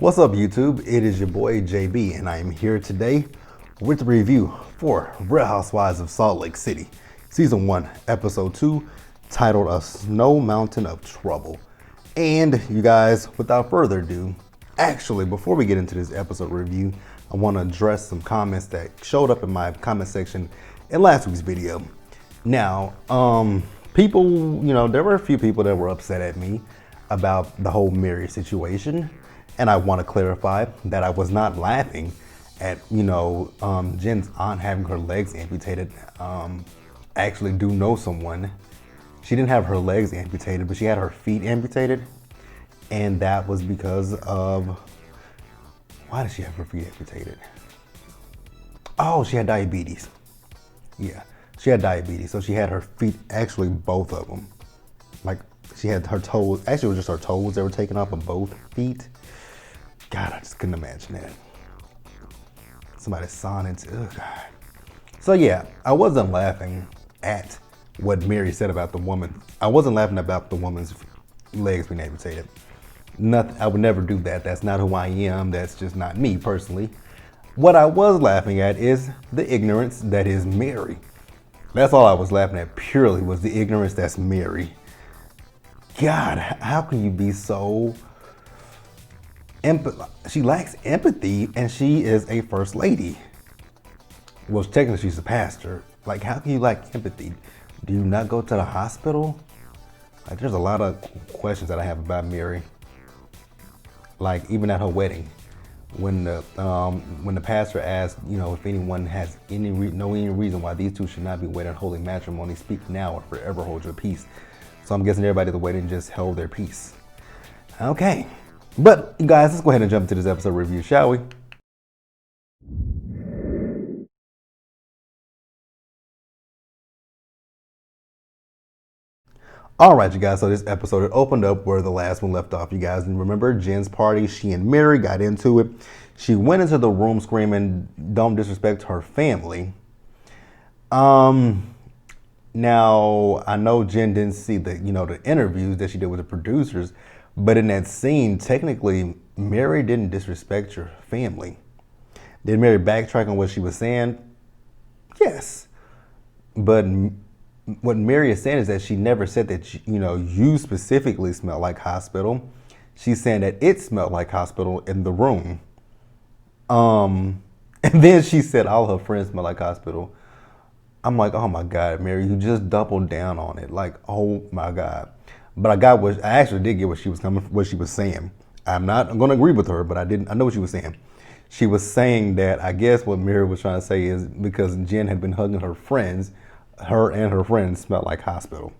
What's up, YouTube? It is your boy JB, and I am here today with the review for Real Housewives of Salt Lake City, Season 1, Episode 2, titled A Snow Mountain of Trouble. And you guys, without further ado, actually, before we get into this episode review, I want to address some comments that showed up in my comment section in last week's video. Now, people, there were a few people that were upset at me about the whole Mary situation. And I want to clarify that I was not laughing at, Jen's aunt having her legs amputated. I actually do know someone. She didn't have her legs amputated, but she had her feet amputated. And that was because of, why did she have her feet amputated? Oh, she had diabetes. Yeah, she had diabetes. So she had her feet, actually both of them. Like she had her toes, actually it was just her toes that were taken off of both feet. God, I just couldn't imagine that. Somebody sonnets, oh God. So yeah, I wasn't laughing at what Mary said about the woman. I wasn't laughing about the woman's legs being amputated. Nothing, I would never do that. That's not who I am. That's just not me personally. What I was laughing at is the ignorance that is Mary. That's all I was laughing at, purely was the ignorance that's Mary. God, how can you be so... She lacks empathy, and she is a first lady. Well, technically she's a pastor. Like, how can you lack empathy? Do you not go to the hospital? Like, there's a lot of questions that I have about Mary. Like, even at her wedding, when the pastor asked, if anyone has any reason why these two should not be wed in holy matrimony, speak now or forever hold your peace. So I'm guessing everybody at the wedding just held their peace. Okay. But you guys, let's go ahead and jump into this episode review, shall we? All right, you guys, so this episode, it opened up where the last one left off. You guys remember Jen's party, she and Mary got into it. She went into the room screaming, don't disrespect her family. Now, I know Jen didn't see the interviews that she did with the producers, but in that scene, technically, Mary didn't disrespect your family. Did Mary backtrack on what she was saying? Yes. But what Mary is saying is that she never said that, you specifically smelled like hospital. She's saying that it smelled like hospital in the room. And then she said all her friends smell like hospital. I'm like, oh my God, Mary, you just doubled down on it. Like, oh my God. But I actually did get what she was saying. I'm not going to agree with her, but I know what she was saying. She was saying that, I guess what Mary was trying to say is because Jen had been hugging her friends, her and her friends smelled like hospital.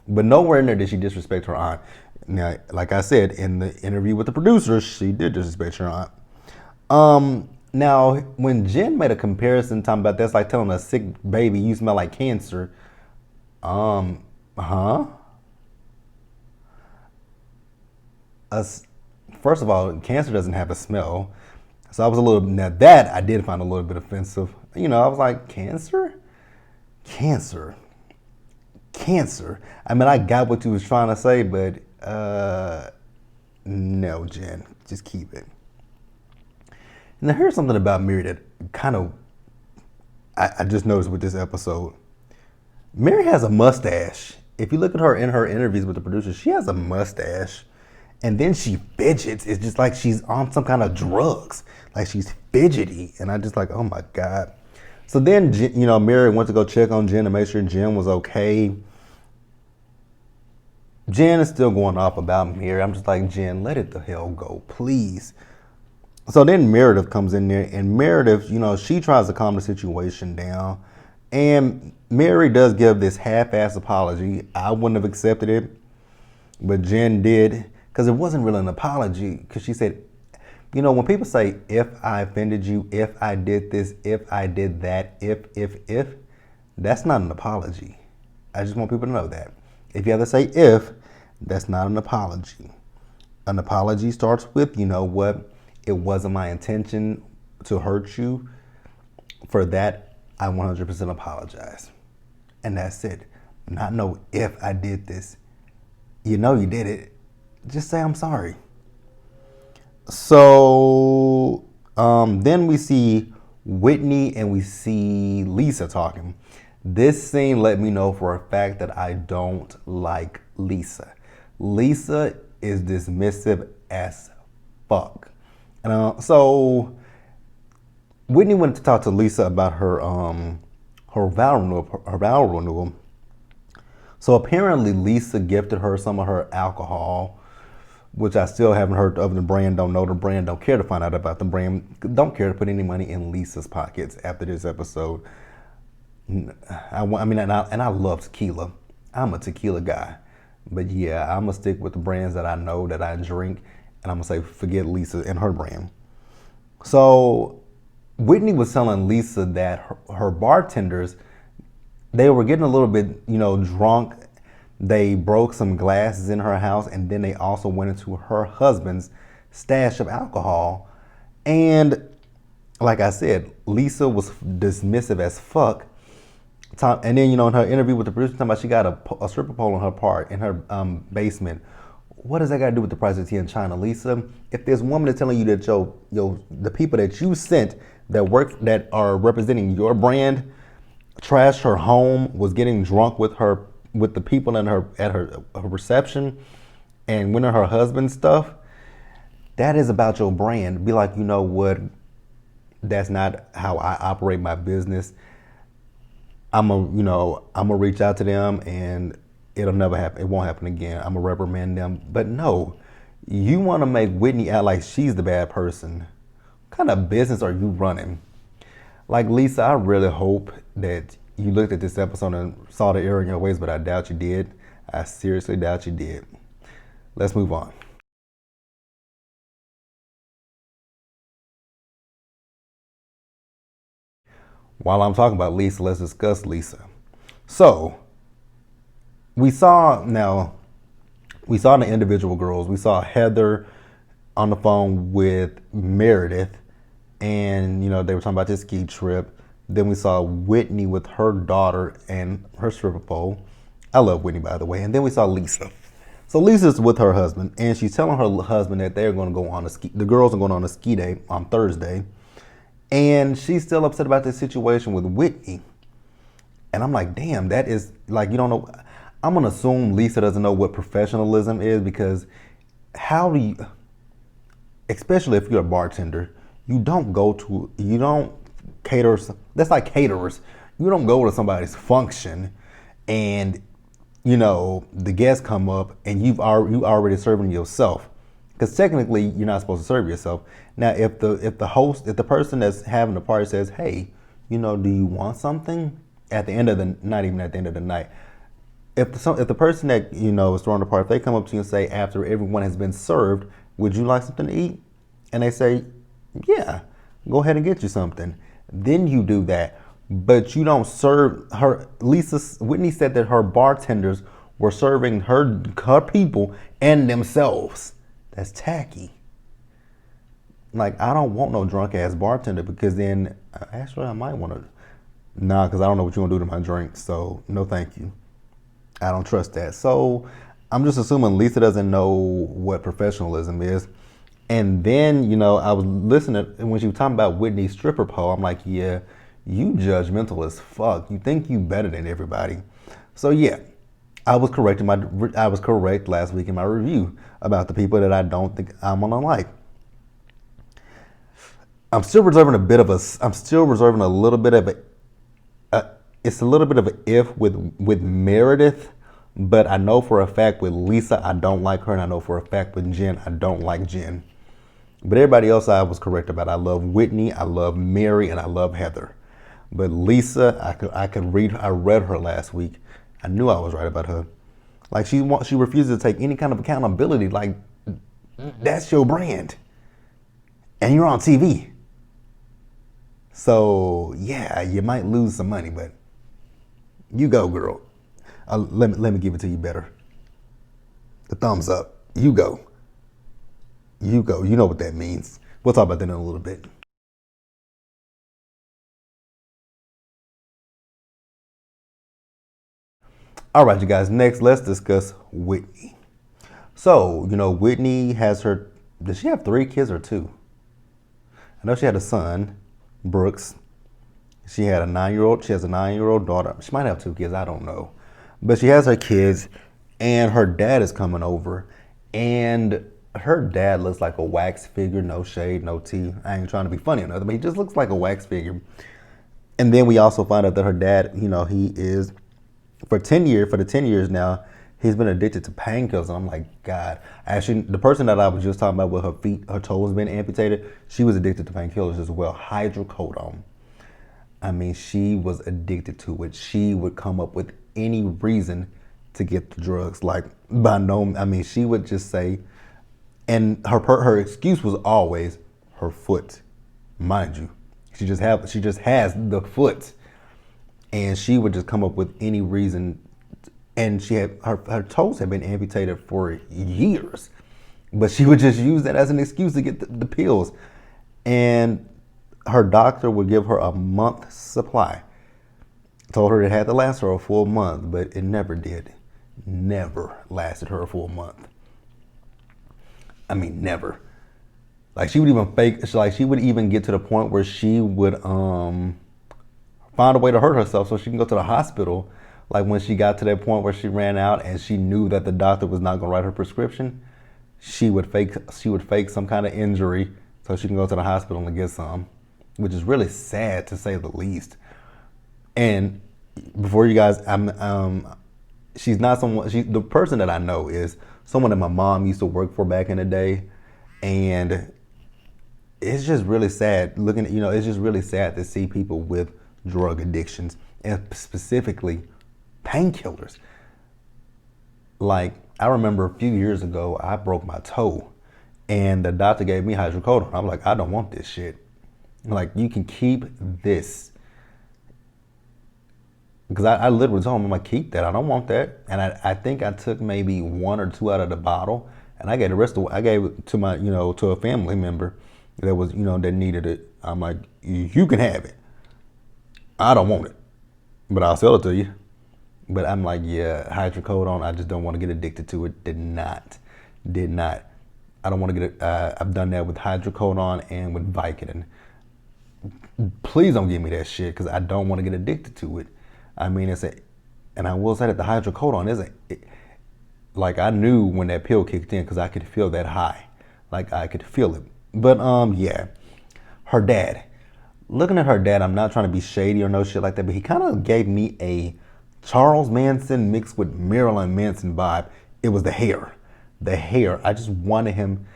But nowhere in there did she disrespect her aunt. Now, like I said, in the interview with the producers, she did disrespect her aunt. Now, when Jen made a comparison talking about that's like telling a sick baby you smell like cancer, first of all, cancer doesn't have a smell. So I was now that I did find a little bit offensive. I was like, cancer? Cancer. I mean, I got what you was trying to say, but no, Jen, just keep it. Now here's something about Mary that kind of, I just noticed with this episode. Mary has a mustache. If you look at her in her interviews with the producers, she has a mustache. And then she fidgets. It's just like she's on some kind of drugs. Like she's fidgety. And I just like, oh my God. So then, Mary went to go check on Jen to make sure Jen was okay. Jen is still going off about Mary. I'm just like, Jen, let it the hell go, please. So then Meredith comes in there, and Meredith, she tries to calm the situation down. And Mary does give this half-ass apology. I wouldn't have accepted it, but Jen did. Because it wasn't really an apology, because she said, when people say, if I offended you, if I did this, if I did that, if, that's not an apology. I just want people to know that. If you have to say if, that's not an apology. An apology starts with, it wasn't my intention to hurt you. For that, I 100% apologize. And that's it. Not know if I did this. You did it. Just say I'm sorry. So then we see Whitney and we see Lisa talking. This scene let me know for a fact that I don't like Lisa. Lisa is dismissive as fuck. And so Whitney went to talk to Lisa about her vow renewal. So apparently Lisa gifted her some of her alcohol, which I still haven't heard of the brand, don't know the brand, don't care to find out about the brand, don't care to put any money in Lisa's pockets after this episode. I mean, and I love tequila. I'm a tequila guy. But yeah, I'm going to stick with the brands that I know that I drink, and I'm going to say forget Lisa and her brand. So Whitney was telling Lisa that her bartenders, they were getting a little bit, drunk. They broke some glasses in her house, and then they also went into her husband's stash of alcohol. And like I said, Lisa was dismissive as fuck. And then, in her interview with the producer, talking about she got a stripper pole in her basement. What does that got to do with the price of tea in China, Lisa? If there's a woman that's telling you that the people that you sent that are representing your brand trashed her home, was getting drunk with the people at her reception, and went to her husband's stuff, that is about your brand. Be like, you know what? That's not how I operate my business. I'm gonna reach out to them, and it'll never happen. It won't happen again. I'm gonna reprimand them. But no, you want to make Whitney out like she's the bad person. What kind of business are you running? Like, Lisa, I really hope that you looked at this episode and saw the error in your ways, but I doubt you did. I seriously doubt you did. Let's move on. While I'm talking about Lisa, let's discuss Lisa. So, we saw the individual girls. We saw Heather on the phone with Meredith, and they were talking about this ski trip. Then we saw Whitney with her daughter and her stripper pole. I love Whitney, by the way. And then we saw Lisa. So Lisa's with her husband, and she's telling her husband that they're going to go on the girls are going on a ski day on Thursday. And she's still upset about this situation with Whitney. And I'm like, damn, that is like, you don't know. I'm going to assume Lisa doesn't know what professionalism is, because how do you, especially if you're a bartender, you don't cater. That's like caterers. You don't go to somebody's function and, the guests come up and you already serving yourself. Because technically, you're not supposed to serve yourself. Now, if the person that's having the party says, "Hey, do you want something?" At the end of the, not even at the end of the night, if the person that is throwing the party, if they come up to you and say after everyone has been served, "Would you like something to eat?" And they say, "Yeah, go ahead and get you something." Then you do that, but you don't serve her. Whitney said that her bartenders were serving her people and themselves. That's tacky. Like, I don't want no drunk ass bartender, because then actually I might want to. Nah, because I don't know what you're gonna do to my drink. So no, thank you. I don't trust that. So I'm just assuming Lisa doesn't know what professionalism is. And then, I was listening when she was talking about Whitney's stripper pole. I'm like, yeah, you judgmental as fuck. You think you better than everybody. So yeah, I was correct last week in my review about the people that I don't think I'm gonna like. I'm still reserving a little bit of it's a little bit of an if with Meredith, but I know for a fact with Lisa I don't like her, and I know for a fact with Jen I don't like Jen. But everybody else I was correct about. I love Whitney, I love Mary, and I love Heather. But Lisa, I read her last week. I knew I was right about her. Like, she refuses to take any kind of accountability. Like, that's your brand, and you're on TV. So yeah, you might lose some money, but you go, girl. Let me give it to you better. The thumbs up. You go. You go. You know what that means. We'll talk about that in a little bit. All right, you guys. Next, let's discuss Whitney. So, Whitney has her Did she have 3 kids or 2? I know she had a son, Brooks. She had a 9-year-old. She has a 9-year-old daughter. She might have 2 kids. I don't know. But she has her kids, and her dad is coming over. And her dad looks like a wax figure. No shade, no tea. I ain't trying to be funny or nothing, but he just looks like a wax figure. And then we also find out that her dad, he is, for the 10 years now, he's been addicted to painkillers. And I'm like, God. Actually, the person that I was just talking about with her toes being amputated, she was addicted to painkillers as well. Hydrocodone. I mean, she was addicted to it. She would come up with any reason to get the drugs. Like, she would just say, and her excuse was always her foot, mind you. She just has the foot, and she would just come up with any reason. And she had her toes had been amputated for years, but she would just use that as an excuse to get the pills. And her doctor would give her a month's supply. Told her it had to last her a full month, but it never did. Never lasted her a full month. I mean, never. Like, she would even fake. Like, she would even get to the point where she would find a way to hurt herself so she can go to the hospital. Like, when she got to that point where she ran out and she knew that the doctor was not going to write her prescription, she would fake some kind of injury so she can go to the hospital and get some, which is really sad to say the least. And before you guys, she's not someone. The person that I know is someone that my mom used to work for back in the day, and it's just really sad it's just really sad to see people with drug addictions, and specifically painkillers. Like, I remember a few years ago, I broke my toe, and the doctor gave me hydrocodone. I'm like, I don't want this shit. Like, you can keep this. Because I literally told him, I'm like, keep that. I don't want that. And I think I took maybe 1 or 2 out of the bottle, and I gave the rest I gave it to my, to a family member that was, that needed it. I'm like, you can have it. I don't want it, but I'll sell it to you. But I'm like, yeah, hydrocodone, I just don't want to get addicted to it. Did not. I don't want to get it. I've done that with hydrocodone and with Vicodin. Please don't give me that shit, because I don't want to get addicted to it. I mean, and I will say that the hydrocodone like, I knew when that pill kicked in, because I could feel that high. Like, I could feel it. But yeah, her dad. Looking at her dad, I'm not trying to be shady or no shit like that, but he kind of gave me a Charles Manson mixed with Marilyn Manson vibe. It was the hair. I just wanted him.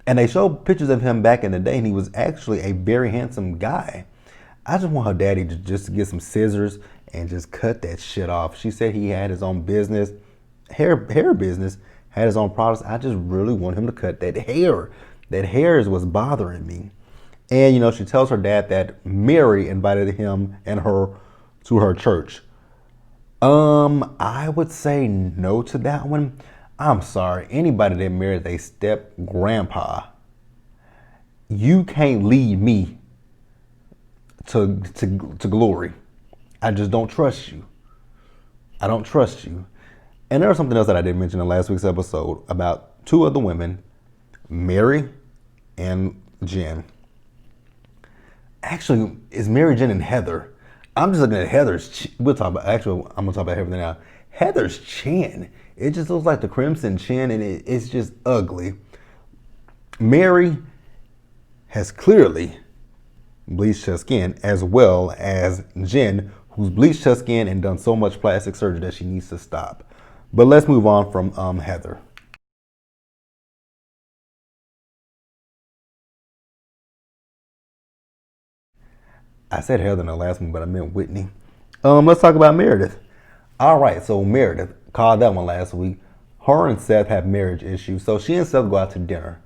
And they showed pictures of him back in the day, and he was actually a very handsome guy. I just want her daddy to just get some scissors and just cut that shit off. She said he had his own business, hair business, had his own products. I just really want him to cut that hair. That hair is what's bothering me. And, she tells her dad that Mary invited him and her to her church. I would say no to that one. I'm sorry. Anybody that married a step grandpa, you can't lead me to glory. I just don't trust you. I don't trust you. And there was something else that I didn't mention in last week's episode about 2 other women, Mary and Jen. Actually, it's Mary, Jen, and Heather. I'm just looking at Heather's. I'm gonna talk about everything now. Heather's chin. It just looks like the crimson chin, and it's just ugly. Mary has clearly bleached her skin, as well as Jen, who's bleached her skin and done so much plastic surgery that she needs to stop. But let's move on from Heather. I said Heather in the last one, but I meant Whitney. Let's talk about Meredith. All right, so Meredith, called that one last week. Her and Seth have marriage issues, so she and Seth go out to dinner.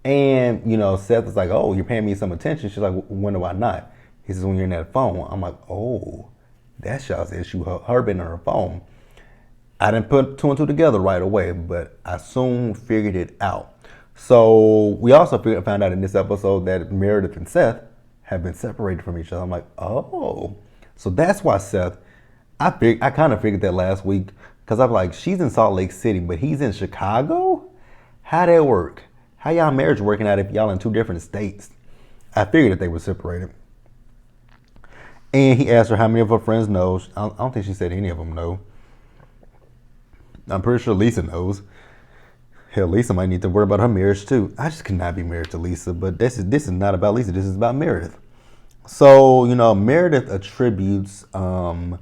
And, Seth is like, oh, you're paying me some attention. She's like, when do I not? He says, when you're in that phone. I'm like, oh, that's y'all's issue, her being on her phone. I didn't put 2 and 2 together right away, but I soon figured it out. So we also found out in this episode that Meredith and Seth have been separated from each other. I'm like, oh, so that's why Seth, I kind of figured that last week, because I'm like, she's in Salt Lake City, but he's in Chicago? How that work? How y'all marriage working out if y'all in two different states? I figured that they were separated. And he asked her how many of her friends knows. I don't think she said any of them know. I'm pretty sure Lisa knows. Hell, Lisa might need to worry about her marriage too. I just could not be married to Lisa, but this is not about Lisa. This is about Meredith. So, Meredith attributes, them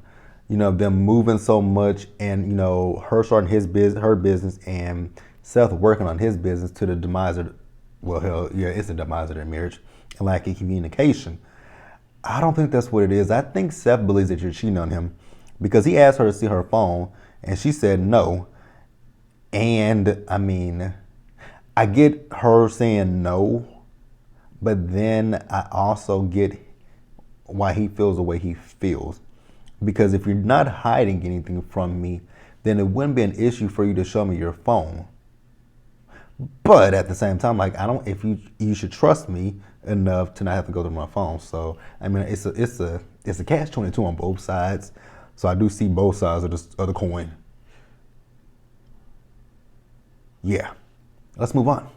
moving so much and, her starting her business and Seth working on his business to the demise of, well, hell, yeah, it's the demise of their marriage and lack of communication. I don't think that's what it is. I think Seth believes that you're cheating on him because he asked her to see her phone and she said no. And I mean, I get her saying no, but then I also get why he feels the way he feels. Because if you're not hiding anything from me, then it wouldn't be an issue for you to show me your phone. But at the same time, like if you should trust me enough to not have to go through my phone. So I mean, it's a catch-22 on both sides. So I do see both sides of the coin. Yeah, let's move on.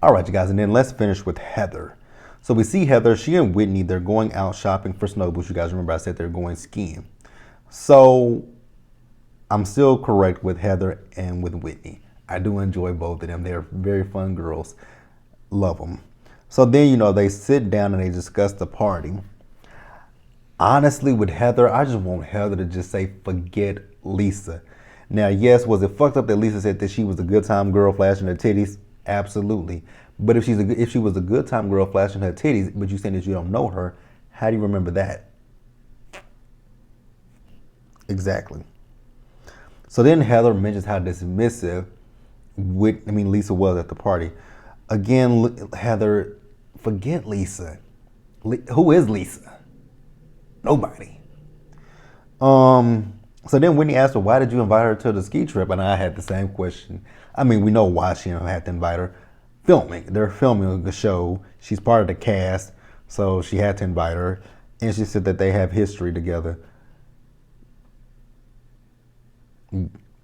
All right, you guys, and then let's finish with Heather. So we see Heather, she and Whitney, they're going out shopping for snow boots. You guys remember I said they're going skiing. So I'm still correct with Heather and with Whitney. I do enjoy both of them. They're very fun girls. Love them. So then, they sit down and they discuss the party. Honestly, with Heather, I just want Heather to just say, forget Lisa. Now, yes, was it fucked up that Lisa said that she was a good time girl flashing her titties? Absolutely. But if she was a good time girl flashing her titties, but you saying that you don't know her, how do you remember that? Exactly. So then Heather mentions how dismissive Lisa was at the party. Again, Heather, forget Lisa. Who is Lisa? Nobody. So then Whitney asked her, why did you invite her to the ski trip? And I had the same question. I mean, we know why she had to invite her. They're filming the show. She's part of the cast, so she had to invite her. And she said that they have history together.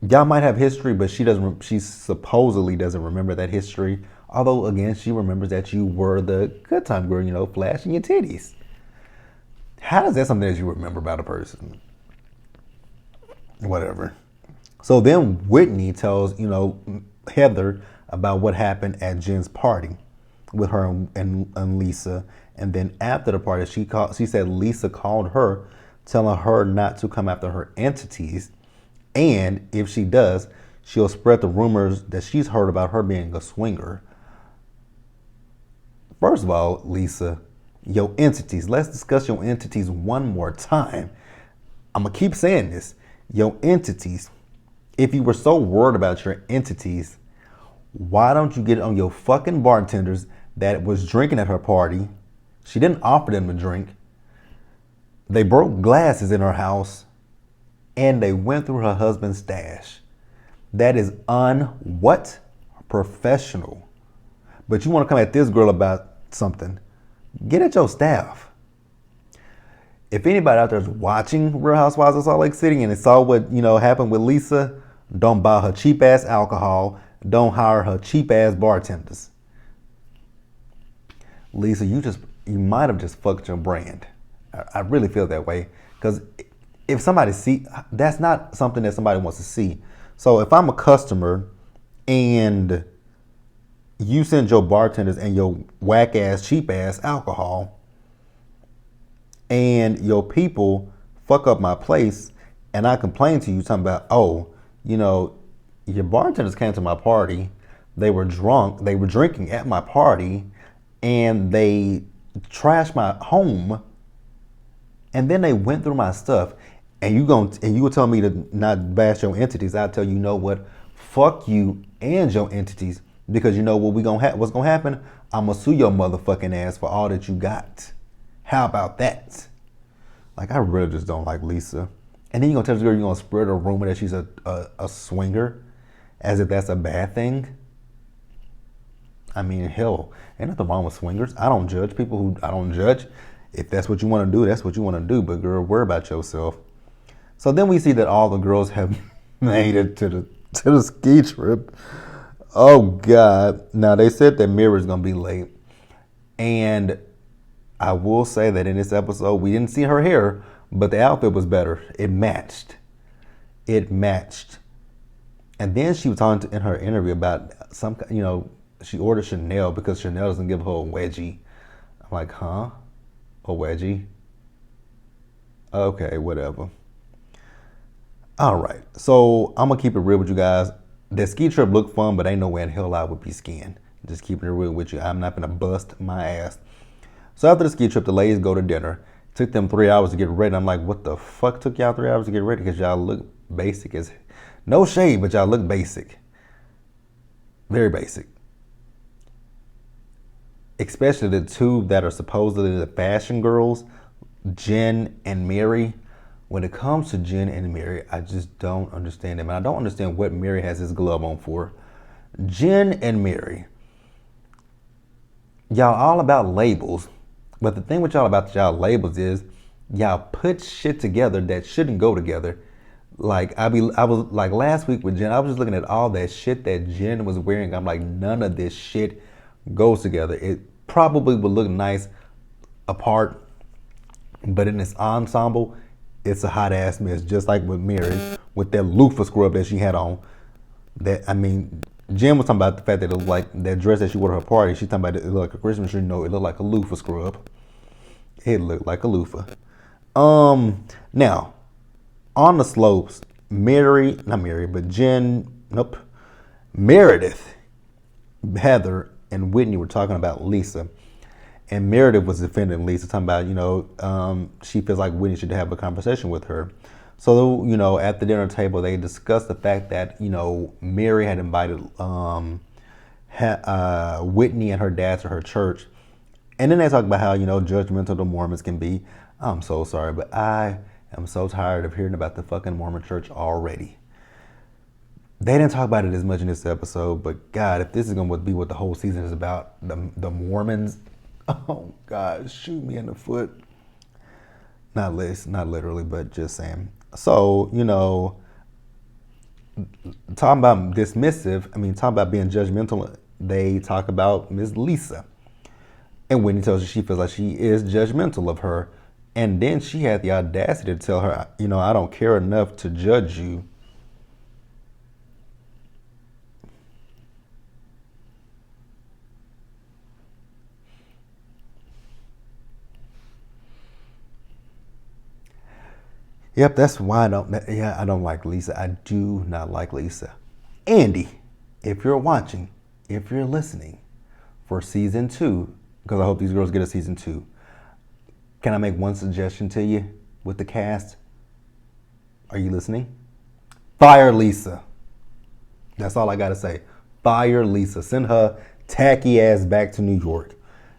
Y'all might have history, but she supposedly doesn't remember that history. Although, again, she remembers that you were the good time girl, flashing your titties. How is that something that you remember about a person? Whatever. So then Whitney tells, Heather about what happened at Jen's party with her and Lisa. And then after the party, she said Lisa called her, telling her not to come after her entities. And if she does, she'll spread the rumors that she's heard about her being a swinger. First of all, Lisa, your entities. Let's discuss your entities one more time. I'm going to keep saying this. Your entities. If you were so worried about your entities, why don't you get on your fucking bartenders that was drinking at her party? She didn't offer them a drink. They broke glasses in her house and they went through her husband's stash. That is professional. But you want to come at this girl about something. Get at your staff. If anybody out there is watching Real Housewives of Salt Lake City and they saw what happened with Lisa, don't buy her cheap ass alcohol. Don't hire her cheap ass bartenders. Lisa, you might have just fucked your brand. I really feel that way because if somebody that's not something that somebody wants to see. So if I'm a customer and you send your bartenders and your whack ass, cheap ass alcohol, and your people fuck up my place, and I complain to you talking about, your bartenders came to my party, they were drunk, they were drinking at my party, and they trashed my home, and then they went through my stuff, and you will tell me to not bash your entities. I'll tell you, what, fuck you and your entities. Because what's gonna happen? I'm gonna sue your motherfucking ass for all that you got. How about that? Like, I really just don't like Lisa. And then you're gonna tell this girl you're gonna spread a rumor that she's a swinger, as if that's a bad thing. I mean, hell, ain't nothing wrong with swingers. I don't judge I don't judge. If that's what you want to do, that's what you want to do. But girl, worry about yourself. So then we see that all the girls have made it to the ski trip. Oh God. Now they said that Mira's gonna be late. And I will say that in this episode we didn't see her hair, but the outfit was better. It matched. It matched. And then she was talking in her interview about she ordered Chanel because Chanel doesn't give her a wedgie. I'm like, huh? A wedgie? Okay, whatever. All right, so I'm gonna keep it real with you guys. The ski trip looked fun, but ain't no way in hell I would be skiing. Just keeping it real with you. I'm not gonna bust my ass. So after the ski trip, the ladies go to dinner. It took them 3 hours to get ready. I'm like, what the fuck took y'all 3 hours to get ready? Because y'all look basic as, no shade, but y'all look basic. Very basic. Especially the two that are supposedly the fashion girls, Jen and Mary. When it comes to Jen and Mary, I just don't understand them. And I don't understand what Mary has his glove on for. Jen and Mary, y'all all about labels. But the thing with y'all about y'all labels is y'all put shit together that shouldn't go together. Like I was like last week with Jen, I was just looking at all that shit that Jen was wearing. I'm like, none of this shit goes together. It probably would look nice apart, but in this ensemble, it's a hot ass mess. Just like with Mary, with that loofah scrub that she had on. Jen was talking about the fact that it looked like that dress that she wore to her party. She's talking about it looked like a Christmas tree. No, it looked like a loofah scrub. It looked like a loofah. Now, on the slopes, Meredith, Heather, and Whitney were talking about Lisa. And Meredith was defending Lisa, talking about, she feels like Whitney should have a conversation with her. So, at the dinner table, they discussed the fact that, Mary had invited Whitney and her dad to her church. And then they talk about how, judgmental the Mormons can be. I'm so sorry, but I am so tired of hearing about the fucking Mormon church already. They didn't talk about it as much in this episode, but God, if this is going to be what the whole season is about, the Mormons, oh God, shoot me in the foot. Not literally, but just saying. So, talking about talking about being judgmental, they talk about Miss Lisa. And Whitney tells her she feels like she is judgmental of her. And then she had the audacity to tell her, I don't care enough to judge you. Yep, that's why I don't like Lisa. I do not like Lisa. Andy, if you're watching, if you're listening for season 2, because I hope these girls get a season 2, can I make one suggestion to you with the cast? Are you listening? Fire Lisa. That's all I got to say. Fire Lisa. Send her tacky ass back to New York.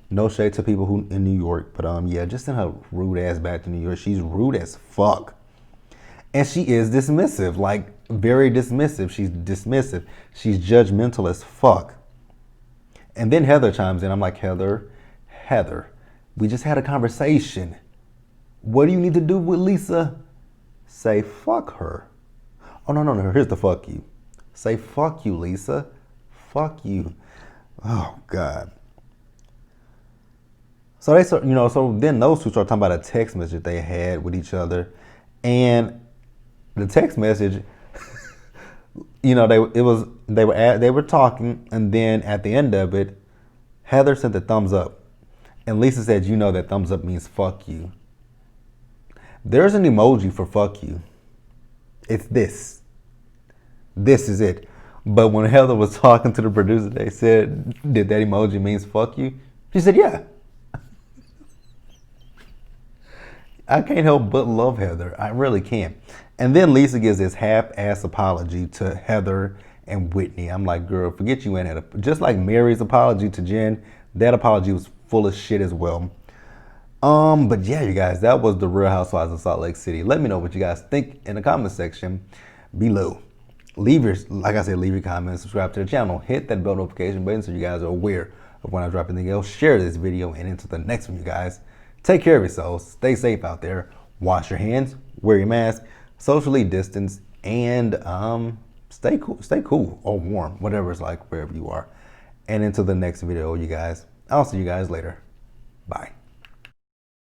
No shade to people who in New York, but just send her rude ass back to New York. She's rude as fuck. And she is dismissive, like very dismissive. She's dismissive. She's judgmental as fuck. And then Heather chimes in. I'm like, Heather, we just had a conversation. What do you need to do with Lisa? Say fuck her. Oh, no. Here's the fuck you. Say fuck you, Lisa. Fuck you. Oh, God. So so then those two start talking about a text message they had with each other. And the text message, they were talking, and then at the end of it, Heather sent the thumbs up, and Lisa said, that thumbs up means fuck you. There's an emoji for fuck you. It's this. This is it. But when Heather was talking to the producer, they said, did that emoji means fuck you? She said, yeah. I can't help but love Heather. I really can't. And then Lisa gives this half-ass apology to Heather and Whitney. I'm like, girl, forget you ain't had a... Just like Mary's apology to Jen, that apology was full of shit as well. But yeah, you guys, that was the Real Housewives of Salt Lake City. Let me know what you guys think in the comment section below. Leave your comments, subscribe to the channel, hit that bell notification button so you guys are aware of when I drop anything else. Share this video and into the next one, you guys. Take care of yourselves. Stay safe out there. Wash your hands. Wear your mask. socially distance, and stay cool or warm, whatever it's like wherever you are. And until the next video, you guys, I'll see you guys later.